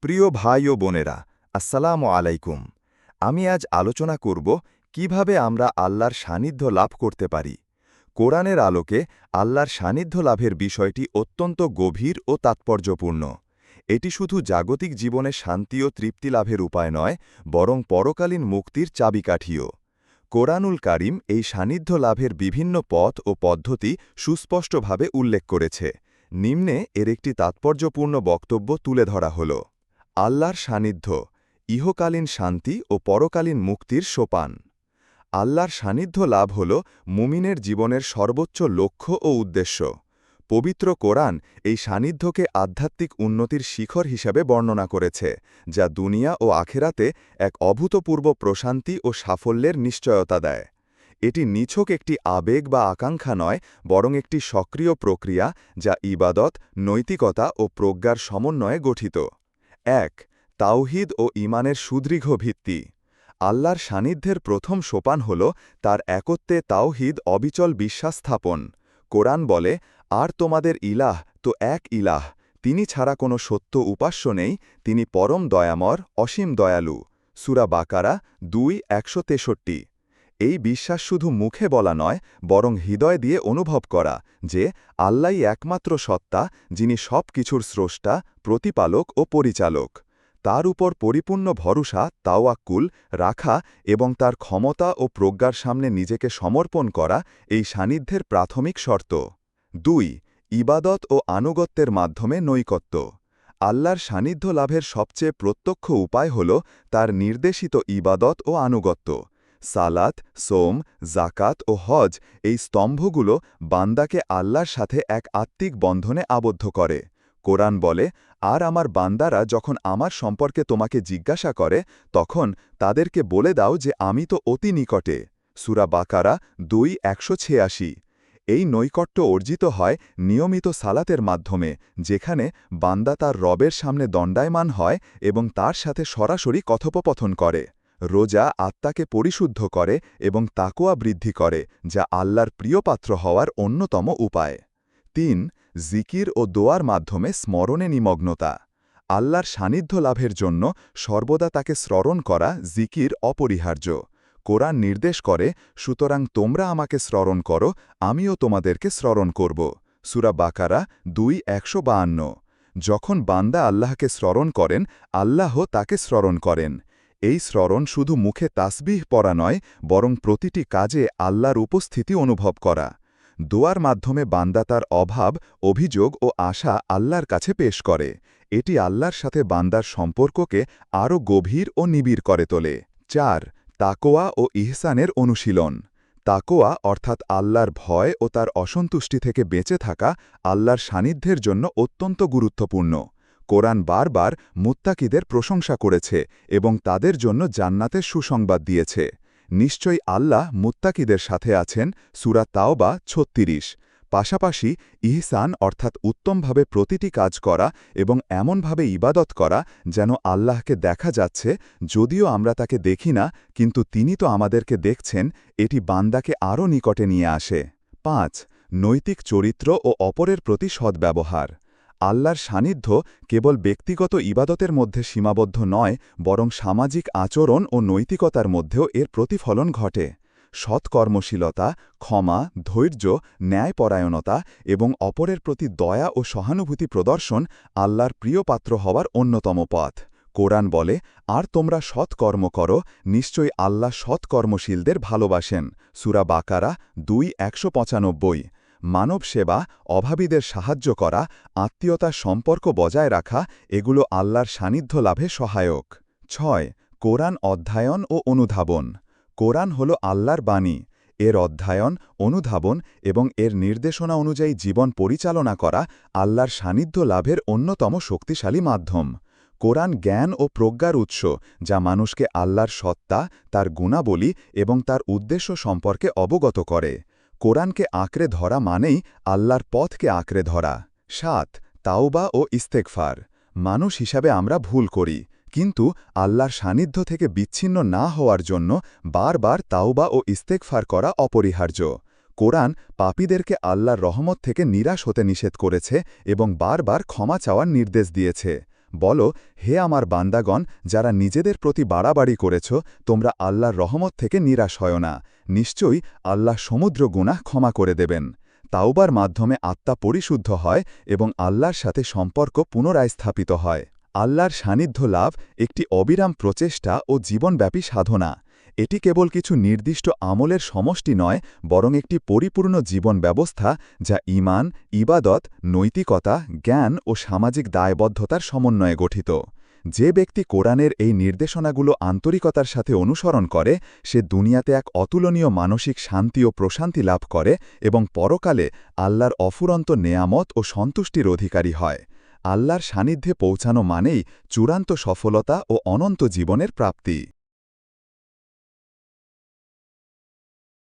প্রিয় ভাই ও বোনেরা, আসসালামু আলাইকুম। আমি আজ আলোচনা করব কিভাবে আমরা আল্লাহর সান্নিধ্য লাভ করতে পারি। কোরআনের আলোকে আল্লাহর সান্নিধ্য লাভের বিষয়টি অত্যন্ত গভীর ও তাৎপর্যপূর্ণ। এটি শুধু জাগতিক জীবনে শান্তি ও তৃপ্তি লাভের উপায় নয়, বরং পরকালীন মুক্তির চাবিকাঠিও। কোরআনুল কারীম এই সান্নিধ্য লাভের বিভিন্ন পথ ও পদ্ধতি সুস্পষ্টভাবে উল্লেখ করেছে। নিম্নে এর একটি তাৎপর্যপূর্ণ বক্তব্য তুলে ধরা হল। আল্লাহর সান্নিধ্য, ইহকালীন শান্তি ও পরকালীন মুক্তির সোপান। আল্লাহর সান্নিধ্য লাভ হল মুমিনের জীবনের সর্বোচ্চ লক্ষ্য ও উদ্দেশ্য। পবিত্র কোরআন এই সান্নিধ্যকে আধ্যাত্মিক উন্নতির শিখর হিসাবে বর্ণনা করেছে, যা দুনিয়া ও আখেরাতে এক অভূতপূর্ব প্রশান্তি ও সাফল্যের নিশ্চয়তা দেয়। এটি নিছক একটি আবেগ বা আকাঙ্ক্ষা নয়, বরং একটি সক্রিয় প্রক্রিয়া যা ইবাদত, নৈতিকতা ও প্রজ্ঞার সমন্বয়ে গঠিত। ১. তাওহীদ ও ঈমানের সুদৃঢ় ভিত্তি। আল্লাহর সান্নিধ্যের প্রথম সোপান হল তার একত্বে তাওহীদ অবিচল বিশ্বাস স্থাপন। কোরআন বলে, আর তোমাদের ইলাহ তো এক ইলাহ, তিনি ছাড়া কোনো সত্য উপাস্য নেই, তিনি পরম দয়াময়, অসীম দয়ালু। সূরা বাকারা ২:১৬৩। এই বিশ্বাস শুধু মুখে বলা নয়, বরং হৃদয় দিয়ে অনুভব করা যে আল্লাহই একমাত্র সত্তা, যিনি সব কিছুর স্রষ্টা, প্রতিপালক ও পরিচালক। তার উপর পরিপূর্ণ ভরসা, তাওয়াক্কুল রাখা এবং তার ক্ষমতা ও প্রজ্ঞার সামনে নিজেকে সমর্পণ করা এই সান্নিধ্যের প্রাথমিক শর্ত। ২. ইবাদত ও আনুগত্যের মাধ্যমে নৈকট্য। আল্লাহর সান্নিধ্য লাভের সবচেয়ে প্রত্যক্ষ উপায় হল তার নির্দেশিত ইবাদত ও আনুগত্য। সালাত, সোম, জাকাত ও হজ এই স্তম্ভগুলো বান্দাকে আল্লাহর সাথে এক আত্মিক বন্ধনে আবদ্ধ করে। কোরআন বলে, আর আমার বান্দারা যখন আমার সম্পর্কে তোমাকে জিজ্ঞাসা করে, তখন তাদেরকে বলে দাও যে আমি তো অতি নিকটে। সূরা বাকারা ২:১৮৬। এই নৈকট্য অর্জিত হয় নিয়মিত সালাতের মাধ্যমে, যেখানে বান্দা তার রবের সামনে দণ্ডায়মান হয় এবং তার সাথে সরাসরি কথোপকথন করে। রোজা আত্মাকে পরিশুদ্ধ করে এবং তাকওয়া বৃদ্ধি করে, যা আল্লাহর প্রিয়পাত্র হওয়ার অন্যতম উপায়। ৩. জিকির ও দোয়ার মাধ্যমে স্মরণে নিমগ্নতা। আল্লাহর সান্নিধ্য লাভের জন্য সর্বদা তাকে স্মরণ করা জিকির অপরিহার্য। কোরআন নির্দেশ করে, সুতরাং তোমরা আমাকে স্মরণ করো, আমিও তোমাদেরকে স্মরণ করব। সূরা বাকারা ২:১৫। যখন বান্দা আল্লাহকে স্মরণ করেন, আল্লাহ তাকে স্মরণ করেন। এই স্মরণ শুধু মুখে তাসবিহ পড়া নয়, বরং প্রতিটি কাজে আল্লাহর উপস্থিতি অনুভব করা। দোয়ার মাধ্যমে বান্দা তার অভাব, অভিযোগ ও আশা আল্লাহর কাছে পেশ করে। এটি আল্লাহর সাথে বান্দার সম্পর্ককে আরও গভীর ও নিবিড় করে তোলে। ৪. তাকওয়া ও ইহসানের অনুশীলন। তাকওয়া অর্থাৎ আল্লাহর ভয় ও তার অসন্তুষ্টি থেকে বেঁচে থাকা আল্লাহর সান্নিধ্যের জন্য অত্যন্ত গুরুত্বপূর্ণ। কোরআন বারবার মুত্তাকিদের প্রশংসা করেছে এবং তাদের জন্য জান্নাতের সুসংবাদ দিয়েছে। নিশ্চয়ই আল্লাহ মুত্তাকিদের সাথে আছেন, সূরা তাওবা ৩৬। পাশাপাশি ইহসান অর্থাৎ উত্তমভাবে প্রতিটি কাজ করা এবং এমনভাবে ইবাদত করা যেন আল্লাহকে দেখা যাচ্ছে, যদিও আমরা তাকে দেখি না, কিন্তু তিনি তো আমাদেরকে দেখছেন, এটি বান্দাকে আরও নিকটে নিয়ে আসে। ৫. নৈতিক চরিত্র ও অপরের প্রতি সদ্ব্যবহার। আল্লাহর সান্নিধ্য কেবল ব্যক্তিগত ইবাদতের মধ্যে সীমাবদ্ধ নয়, বরং সামাজিক আচরণ ও নৈতিকতার মধ্যেও এর প্রতিফলন ঘটে। সৎকর্মশীলতা, ক্ষমা, ধৈর্য, ন্যায়পরায়ণতা এবং অপরের প্রতি দয়া ও সহানুভূতি প্রদর্শন আল্লাহর প্রিয় পাত্র হওয়ার অন্যতম পথ। কোরআন বলে, আর তোমরা সৎকর্ম করো, নিশ্চয়ই আল্লাহ সৎকর্মশীলদের ভালোবাসেন। সূরা বাকারা ২:১৯৫। মানব সেবা, অভাবীদের সাহায্য করা, আত্মীয়তার সম্পর্ক বজায় রাখা এগুলো আল্লাহর সান্নিধ্য লাভে সহায়ক। ৬. কোরআন অধ্যয়ন ও অনুধাবন। কোরআন হল আল্লাহর বাণী। এর অধ্যয়ন, অনুধাবন এবং এর নির্দেশনা অনুযায়ী জীবন পরিচালনা করা আল্লাহর সান্নিধ্য লাভের অন্যতম শক্তিশালী মাধ্যম। কোরআন জ্ঞান ও প্রজ্ঞার উৎস, যা মানুষকে আল্লাহর সত্তা, তার গুণাবলী এবং তার উদ্দেশ্য সম্পর্কে অবগত করে। কোরআনকে আঁকড়ে ধরা মানেই আল্লাহর পথকে আঁকড়ে ধরা। ৭. তাওবা ও ইস্তেগফার। মানুষ হিসাবে আমরা ভুল করি, কিন্তু আল্লাহর সান্নিধ্য থেকে বিচ্ছিন্ন না হওয়ার জন্য বারবার তাওবা ও ইস্তেগফার করা অপরিহার্য। কোরআন পাপীদেরকে আল্লাহর রহমত থেকে নিরাশ হতে নিষেধ করেছে এবং বারবার ক্ষমা চাওয়ার নির্দেশ দিয়েছে। বলো, হে আমার বান্দাগণ, যারা নিজেদের প্রতি বাড়াবাড়ি করেছ, তোমরা আল্লাহর রহমত থেকে নিরাশ হয় না। নিশ্চয়ই আল্লাহ সমুদ্র গুনাহ ক্ষমা করে দেবেন। তাওবার মাধ্যমে আত্মা পরিশুদ্ধ হয় এবং আল্লাহর সাথে সম্পর্ক পুনরায় স্থাপিত হয়। আল্লাহর সান্নিধ্য লাভ একটি অবিরাম প্রচেষ্টা ও জীবনব্যাপী সাধনা। এটি কেবল কিছু নির্দিষ্ট আমলের সমষ্টি নয়, বরং একটি পরিপূর্ণ জীবন ব্যবস্থা যা ঈমান, ইবাদত, নৈতিকতা, জ্ঞান ও সামাজিক দায়বদ্ধতার সমন্বয়ে গঠিত। যে ব্যক্তি কোরআনের এই নির্দেশনাগুলো আন্তরিকতার সাথে অনুসরণ করে, সে দুনিয়াতে এক অতুলনীয় মানসিক শান্তি ও প্রশান্তি লাভ করে এবং পরকালে আল্লাহর অফুরন্ত নেয়ামত ও সন্তুষ্টির অধিকারী হয়। আল্লাহর সান্নিধ্যে পৌঁছানো মানেই চূড়ান্ত সফলতা ও অনন্ত জীবনের প্রাপ্তি।